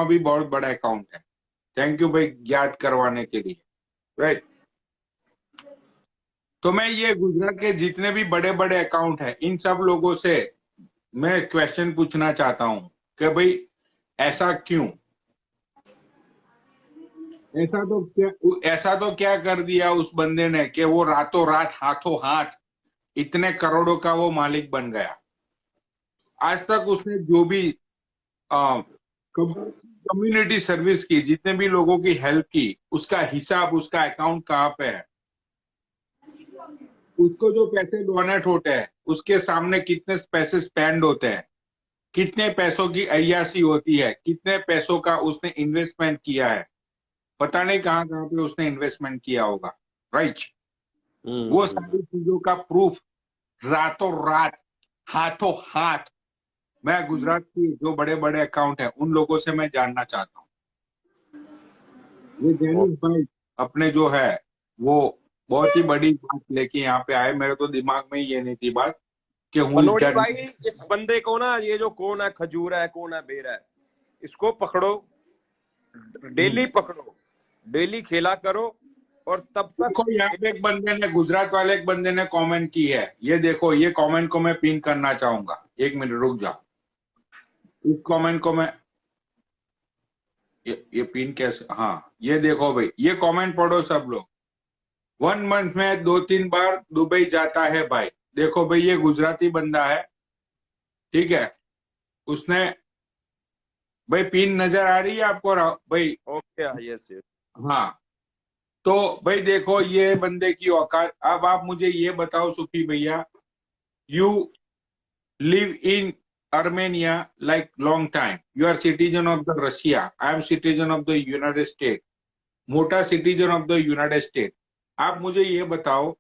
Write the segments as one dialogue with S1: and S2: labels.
S1: भी बहुत बड़ा अकाउंट है। थैंक यू भाई याद करवाने के लिए, राइट। तो मैं ये गुजरात के जितने भी बड़े बड़े अकाउंट है इन सब लोगों से मैं क्वेश्चन पूछना चाहता हूं कि भाई ऐसा क्यों, ऐसा तो क्या कर दिया उस बंदे ने कि वो रातों रात हाथों हाथ इतने करोड़ों का वो मालिक बन गया। आज तक उसने जो भी कम्युनिटी सर्विस की, जितने भी लोगों की हेल्प की, उसका हिसाब, उसका अकाउंट कहाँ पे है, उसको जो पैसे डोनेट होते हैं उसके सामने कितने पैसे स्पेंड होते हैं, कितने पैसों की अय्यासी होती है, कितने पैसों का उसने इन्वेस्टमेंट किया है, पता नहीं कहाँ कहाँ पे उसने इन्वेस्टमेंट किया होगा, राइट। वो सारी चीजों का प्रूफ रातों रात हाथों हाथ मैं गुजरात की जो बड़े बड़े अकाउंट है उन लोगों से मैं जानना चाहता हूँ। ये जैनिश भाई अपने जो है वो बहुत ही बड़ी बात लेके यहाँ पे आए। मेरे तो दिमाग में ये नहीं थी बात कि हूँ इस
S2: पनोड़ी भाई, इस बंदे को ना, ये जो कौन है खजूर है कौन है बेर है, इसको पकड़ो, डेली पकड़ो, डेली खेला करो, और तब तक
S1: देखो यहाँ पे एक बंदे ने, गुजरात वाले एक बंदे ने कमेंट की है, ये देखो, ये कमेंट को मैं पिन करना चाहूंगा। एक मिनट रुक जाओ, इस कमेंट को मैं ये पिन कैसे, हाँ ये देखो भाई, ये कमेंट पढ़ो सब लोग। 1 मंथ में 2-3 बार दुबई जाता है भाई। देखो भाई ये गुजराती बंदा है, ठीक है। उसने भाई पिन नजर आ रही है आपको भाई?
S2: Okay, yes yes.
S1: हाँ, तो भाई देखो ये बंदे की औकात। अब आप मुझे ये बताओ सुफी भैया, you live in Armenia like long time. You are citizen of the Russia. I am citizen of the United States. मोटा citizen of the United state. आप मुझे ये बताओ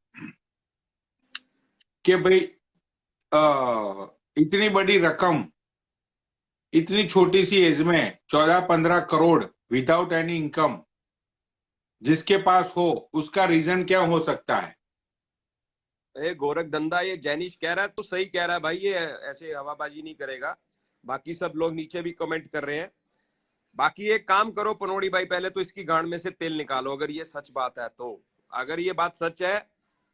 S1: कि भाई इतनी बड़ी रकम इतनी छोटी सी एज में 14-15 करोड़ विदाउट एनी इनकम जिसके पास हो, उसका रीजन क्या हो सकता है?
S2: गोरख धंधा, ये जैनिश कह रहा है तो सही कह रहा है भाई, ये ऐसे हवाबाजी नहीं करेगा। बाकी सब लोग नीचे भी कमेंट कर रहे हैं। बाकी एक काम करो पनोड़ी भाई, पहले तो इसकी गांड में से तेल निकालो, अगर ये सच बात है तो। अगर ये बात सच है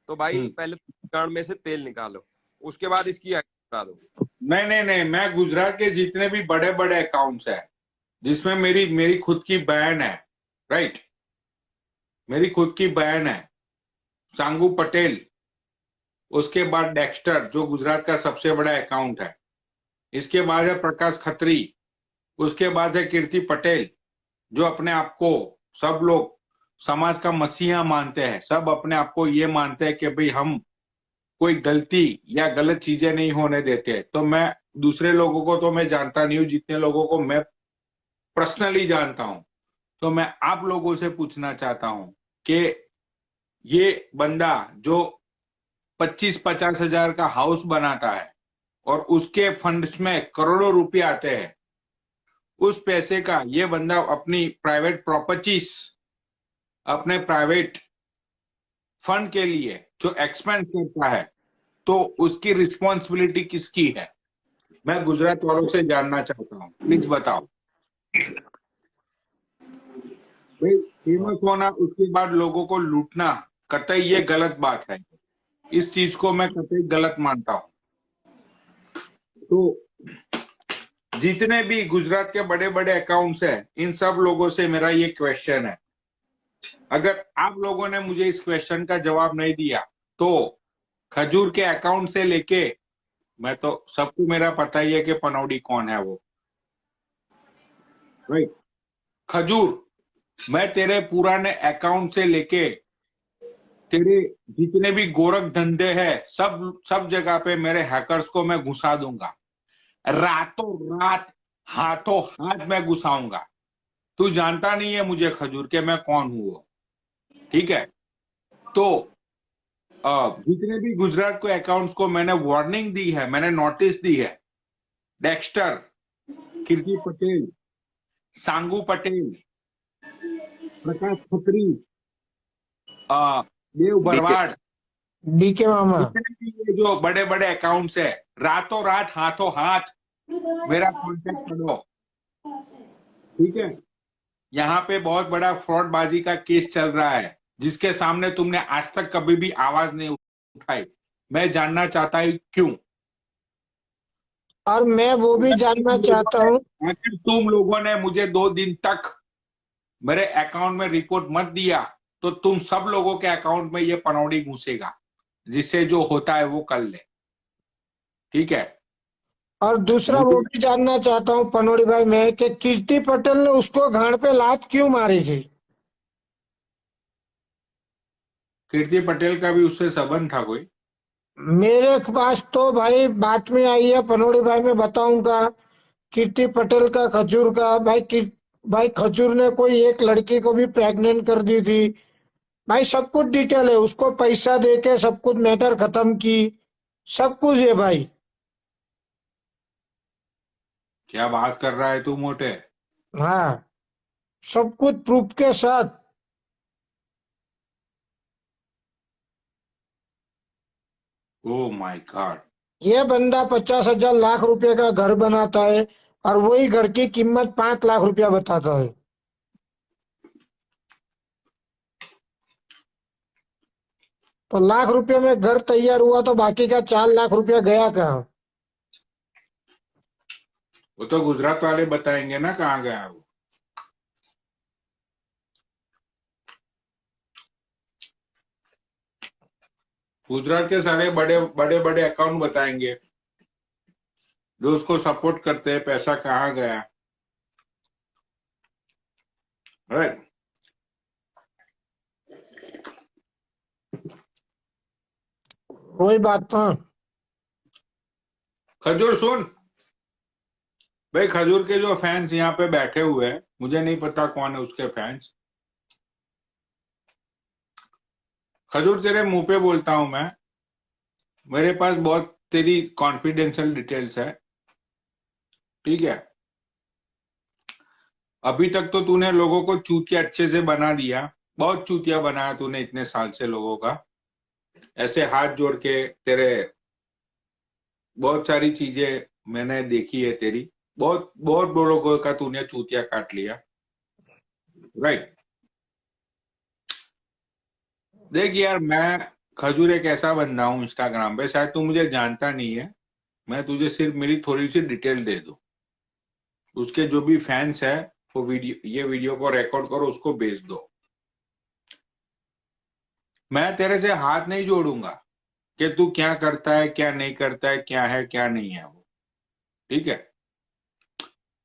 S2: तो भाई पहले गांड में से तेल निकालो, उसके बाद इसकी बता दो।
S1: नहीं नहीं नहीं, मैं गुजरात के जितने भी बड़े बड़े अकाउंट्स है जिसमें मेरी मेरी खुद की बहन है, राइट, मेरी खुद की बहन है सांगू पटेल, उसके बाद डेक्स्टर जो गुजरात का सबसे बड़ा अकाउंट है, इसके बाद है प्रकाश खत्री, उसके बाद है कीर्ति पटेल जो अपने आप को सब लोग समाज का मसीहा मानते हैं, सब अपने आप को ये मानते हैं कि भाई हम कोई गलती या गलत चीजें नहीं होने देते। तो मैं दूसरे लोगों को तो मैं जानता नहीं हूँ, जितने लोगों को मैं पर्सनली जानता हूं, तो मैं आप लोगों से पूछना चाहता हूं कि ये बंदा जो 25-50 हजार का हाउस बनाता है और उसके फंड्स में करोड़ों रुपए आते हैं, उस पैसे का ये बंदा अपनी प्राइवेट प्रॉपर्टीज, अपने प्राइवेट फंड के लिए जो एक्सपेंस करता है, तो उसकी रिस्पॉन्सिबिलिटी किसकी है? मैं गुजरात वालों से जानना चाहता हूं, प्लीज बताओ भाई। फेमस होना, उसके बाद लोगों को लूटना, कतई ये गलत बात है। इस चीज को मैं कतई गलत मानता हूं। तो जितने भी गुजरात के बड़े बड़े अकाउंट्स हैं, इन सब लोगों से मेरा ये क्वेश्चन है। अगर आप लोगों ने मुझे इस क्वेश्चन का जवाब नहीं दिया तो खजूर के अकाउंट से लेके, मैं तो सबको मेरा पता ही है कि पनौड़ी कौन है वो, राइट। खजूर, मैं तेरे पुराने अकाउंट से लेके तेरे जितने भी गोरख धंधे हैं सब जगह पे मेरे हैकर्स को मैं घुसा दूंगा, रातों रात हाथों हाथ में घुसाऊंगा। तू जानता नहीं है मुझे खजूर के मैं कौन हूं वो, ठीक है। तो जितने भी गुजरात के अकाउंट्स को मैंने वार्निंग दी है, मैंने नोटिस दी है, डेक्स्टर, कीर्ति पटेल, सांगू पटेल, प्रकाश खत्री, देव भरवाड़,
S3: डीके मामा,
S1: जितने भी ये जो बड़े बड़े अकाउंट्स है, रातों रात हाथों हाथ मेरा कॉन्टेक्ट करो, ठीक है, यहाँ पे बहुत बड़ा फ्रॉडबाजी का केस चल रहा है, जिसके सामने तुमने आज तक कभी भी आवाज नहीं उठाई। मैं जानना चाहता हूँ क्यों।
S3: और मैं वो भी जानना चाहता हूँ।
S1: अगर तुम लोगों ने मुझे 2 दिन तक मेरे अकाउंट में रिपोर्ट मत दिया, तो तुम सब लोगों के अकाउंट में ये पनौड़ी घुसेगा, जिससे जो होता है वो कर ले। ठीक है,
S3: और दूसरा वो
S1: मुझे
S3: भी जानना चाहता हूँ पनोड़ी भाई मैं, कि कीर्ति पटेल ने उसको गांड पे लात क्यों मारी थी।
S1: कीर्ति पटेल का भी उससे संबंध था कोई?
S3: मेरे पास तो भाई बात में आई है पनोड़ी भाई, मैं बताऊंगा। कीर्ति पटेल का, खजूर का भाई, भाई खजूर ने कोई एक लड़की को भी प्रेग्नेंट कर दी थी। भाई सब कुछ डिटेल है, उसको पैसा दे के सब कुछ मैटर खत्म की, सब कुछ है भाई।
S1: क्या बात कर रहा है तू मोटे?
S3: हाँ, सब कुछ प्रूफ के साथ।
S1: Oh my God.
S3: ये बंदा 50,000 लाख रुपए का घर बनाता है, और वही घर की कीमत 5 लाख रुपया बताता है। तो लाख रुपए में घर तैयार हुआ, तो बाकी का 4 लाख रुपया गया कहाँ।
S1: वो तो गुजरात वाले बताएंगे ना कहाँ गया वो। गुजरात के सारे बड़े बड़े बड़े अकाउंट बताएंगे, जो उसको सपोर्ट करते हैं, पैसा कहाँ गया। राइट।
S3: वही बात था।
S1: खजूर सुन भाई, खजूर के जो फैंस यहाँ पे बैठे हुए हैं, मुझे नहीं पता कौन है उसके फैंस। खजूर तेरे मुंह पे बोलता हूं मैं, मेरे पास बहुत तेरी कॉन्फिडेंशियल डिटेल्स है। ठीक है, अभी तक तो तूने लोगों को चूतिया अच्छे से बना दिया, बहुत चूतिया बनाया तूने इतने साल से लोगों का। ऐसे हाथ जोड़ के तेरे बहुत सारी चीजें मैंने देखी है तेरी, बहुत बहुत लोगों का तूने चूतिया काट लिया। राइट। देख यार, मैं खजूर एक ऐसा बंदा हूं इंस्टाग्राम पे, शायद तू मुझे जानता नहीं है। मैं तुझे सिर्फ मेरी थोड़ी सी डिटेल दे दूं, उसके जो भी फैंस है वो ये वीडियो को रिकॉर्ड करो, उसको भेज दो। मैं तेरे से हाथ नहीं जोड़ूंगा कि तू क्या करता है क्या नहीं करता है क्या नहीं है वो। ठीक है,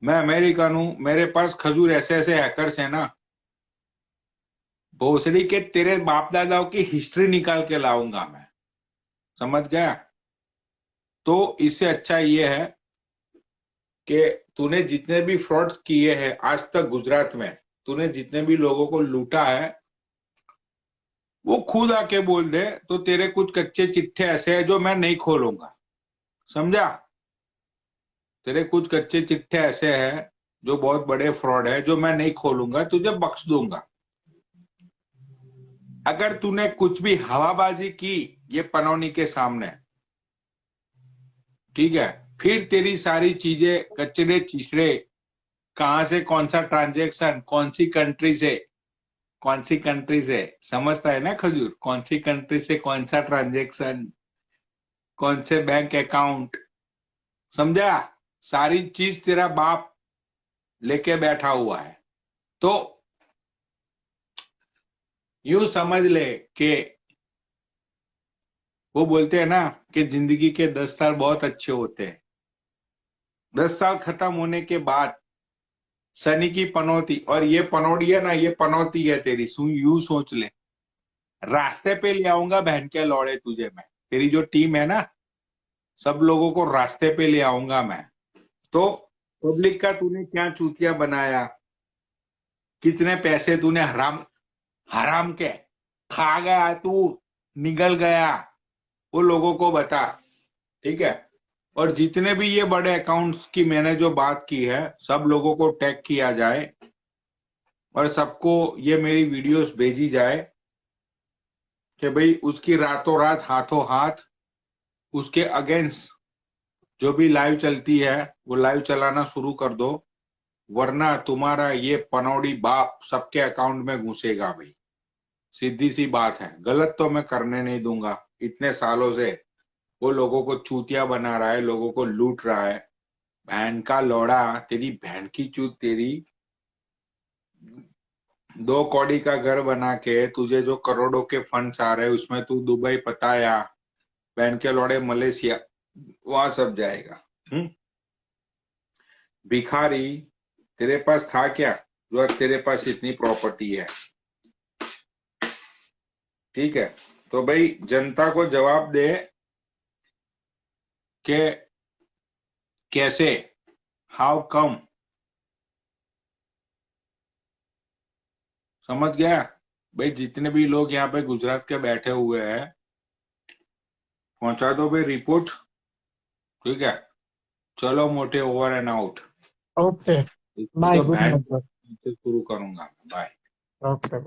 S1: मैं अमेरिकन हूं, मेरे पास खजूर ऐसे ऐसे हैकर्स है ना, भोसड़ी के तेरे बाप दादाओं की हिस्ट्री निकाल के लाऊंगा मैं। समझ गया? तो इससे अच्छा ये है कि तूने जितने भी फ्रॉड्स किए हैं आज तक गुजरात में, तूने जितने भी लोगों को लूटा है, वो खुद आके बोल दे, तो तेरे कुछ कच्चे चिट्ठे ऐसे हैं जो मैं नहीं खोलूंगा। समझा? तेरे कुछ कच्चे चिट्ठे ऐसे हैं जो बहुत बड़े फ्रॉड है, जो मैं नहीं खोलूंगा, तुझे बख्श दूंगा। अगर तूने कुछ भी हवाबाजी की ये पनौनी के सामने, ठीक है, फिर तेरी सारी चीजें कचरे चिचड़े, कहां से कौन सा ट्रांजेक्शन, कौन सी कंट्री से, समझता है ना खजूर? कौन सी कंट्री से कौन सा ट्रांजेक्शन, कौन से बैंक अकाउंट, समझा? सारी चीज तेरा बाप लेके बैठा हुआ है। तो यूं समझ ले कि वो बोलते हैं ना कि जिंदगी के 10 साल बहुत अच्छे होते हैं, 10 साल खत्म होने के बाद शनि की पनौती, और ये पनौती है ना, ये पनौती है तेरी, यूं सोच ले, रास्ते पे ले आऊंगा बहन के लौड़े तुझे मैं। तेरी जो टीम है ना, सब लोगों को रास्ते पे ले आऊंगा मैं। तो पब्लिक का तूने क्या चूतिया बनाया, कितने पैसे तूने हराम हराम के खा गया, तू निगल गया, वो लोगों को बता। ठीक है, और जितने भी ये बड़े अकाउंट्स की मैंने जो बात की है, सब लोगों को टैग किया जाए और सबको ये मेरी वीडियोस भेजी जाए कि भाई उसकी रातों रात हाथों हाथ उसके अगेंस्ट जो भी लाइव चलती है वो लाइव चलाना शुरू कर दो। वरना तुम्हारा ये पनौड़ी बाप सबके अकाउंट में घुसेगा भाई। सीधी सी बात है, गलत तो मैं करने नहीं दूंगा। इतने सालों से वो लोगों को चूतिया बना रहा है, लोगों को लूट रहा है। बहन का लौड़ा, तेरी बहन की चूत तेरी। 2 कौड़ी का घर बना के तुझे जो करोड़ों के फंड्स आ रहे हैं उसमें तू दुबई, पताया, बहन के लौड़े मलेशिया, वहां सब जाएगा। भिखारी, तेरे पास था क्या जो आज तेरे पास इतनी प्रॉपर्टी है? ठीक है, तो भाई जनता को जवाब दे कि कैसे, हाउ कम। समझ गया भाई? जितने भी लोग यहाँ पे गुजरात के बैठे हुए हैं, पहुंचा दो भाई रिपोर्ट। ठीक है, चलो मोटे, ओवर एंड आउट।
S3: ओके,
S1: इसको
S3: बाय,
S1: तो
S3: गुड
S1: बहन
S3: नाइट।
S1: से शुरू करूंगा। बाय।
S3: ओके।